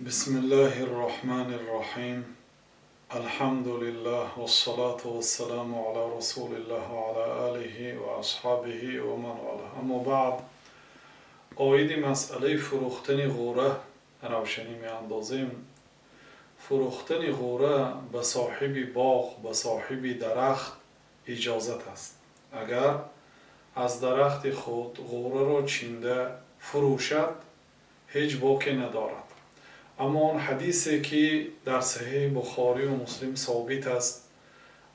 بسم الله الرحمن الرحيم. الحمد لله والصلاة والسلام على رسول الله وعلى آله وأصحابه ومن والاه. اما بعد، اوید مسئله فروختن غوره روشنی می اندازیم. فروختن غوره به صاحب باغ، به صاحب درخت اجازت است. اگر از درخت خود غوره را چینده فروشد، هیچ باکی ندارد. اما آن حدیثی که در صحیح بخاری و مسلم ثابت است،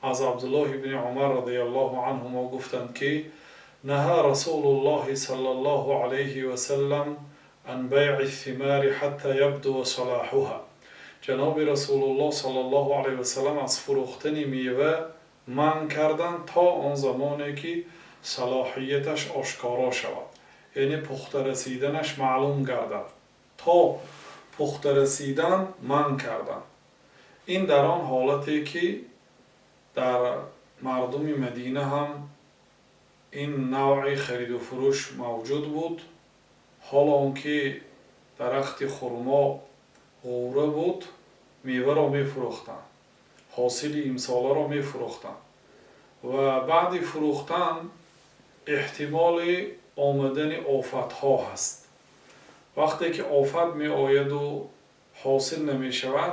از عبدالله ابن عمر رضی الله عنهما گفتند که نهى رسول الله صلی الله علیه و سلم عن بیع الثمار حتی یبدو صلاحها. جناب رسول الله صلی الله علیه و سلم از فروختن میوه منع کردند تا آن زمانی که صلاحیتش آشکارا شود، یعنی پخته رسیدنش معلوم گردد. تا پخته رسیدن منع کردند. این در آن حالتی که در مردم مدینه هم این نوع خرید و فروش موجود بود. حالا آنکه درخت خرما غوره بود، میوه را می فروختند، حاصل امساله را می فروختند و بعد فروختن احتمال آمدن آفت ها هست. وقتی که آفت می آید و حاصل نمی شود،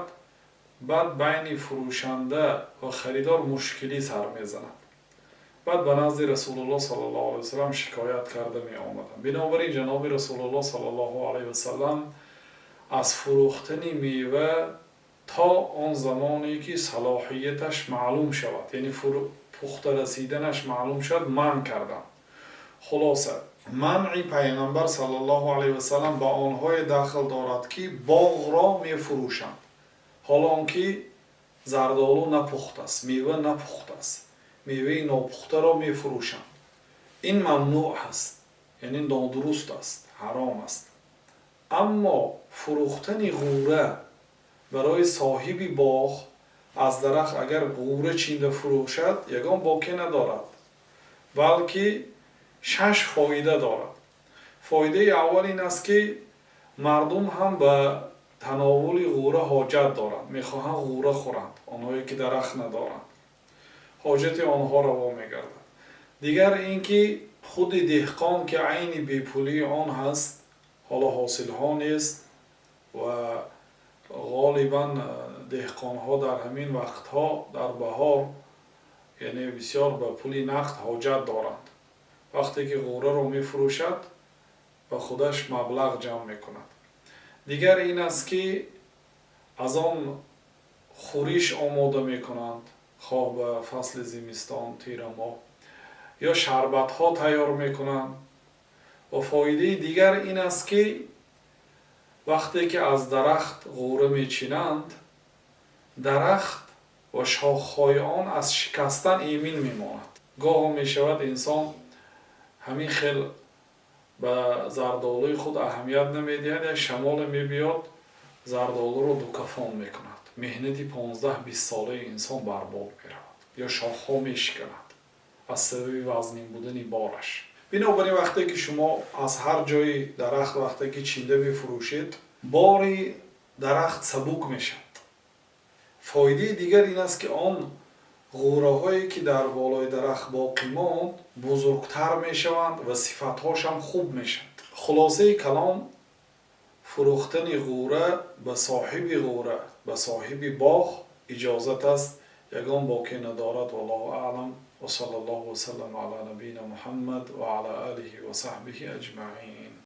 بعد بین فروشنده و خریدار مشکلی سر می زند. بعد به نزد رسول الله صلی الله علیه و سلم شکایت کرده می آمدند. بنابراین جناب رسول الله صلی الله علیه و سلم از فروختن میوه تا آن زمانی که صلاحیتش معلوم شود، یعنی پخته رسیدنش معلوم شد، منع کردند. خلاصه منع پیغمبر صلی الله علیه و سلم به آنهای داخل دارد که باغ را می فروشند، حالا آنکه زردآلو نپخته است، میوه نپخته است، میوه ناپخته را می فروشند. این ممنوع است، یعنی نادرست است، حرام است. اما فروختن غوره برای صاحب باغ از درخت اگر غوره چینده فروشد، یگان باکی ندارد، بلکه 6 فایده دارد. فایده اول این است که مردم هم به تناول غوره حاجت دارند، میخواهند غوره خورند. آنهایی که درخت ندارند، حاجت آنها روا میگردد. دیگر اینکه خود دهقان که عین بیپولی آن هست، حالا حاصل ها نیست و غالبا دهقان ها در همین وقت ها در بهار یعنی بسیار به پول نقد حاجت دارند. وقتی که غوره را می فروشد و خودش مبلغ جمع می کند. دیگر این است که از آن خوریش آماده می کنند، خواه به فصل زمستان تیر ماه، یا شربت ها تیار می کنند. و فایده دیگر این است که وقتی که از درخت غوره می چینند، درخت و شاخهای آن از شکستن ایمن می ماند. گاه می شود انسان همین خیل به زردآلوی خود اهمیت نمی دهد، شمال می بیاد زردآلو رو دو کفان می کند. مهنت 15-20 ساله انسان برباد می رود یا شاخها می شکند از سبب وزنین بودن بارش. بنابراین وقتی که شما از هر جای درخت وقتی که چینده بفروشید، باری درخت سبک می شود. فایده دیگر این است که آن غوره هایی که در بالای درخت باقی ماند بزرگتر می شوند و صفتهاش هم خوب می شوند. خلاصه کلام، فروختن غوره به صاحب غوره، به صاحب باغ اجازت است، یگان باکی ندارد. والله اعلم و صلی الله و سلم علی نبینا محمد و علی آله و صحبه اجمعین.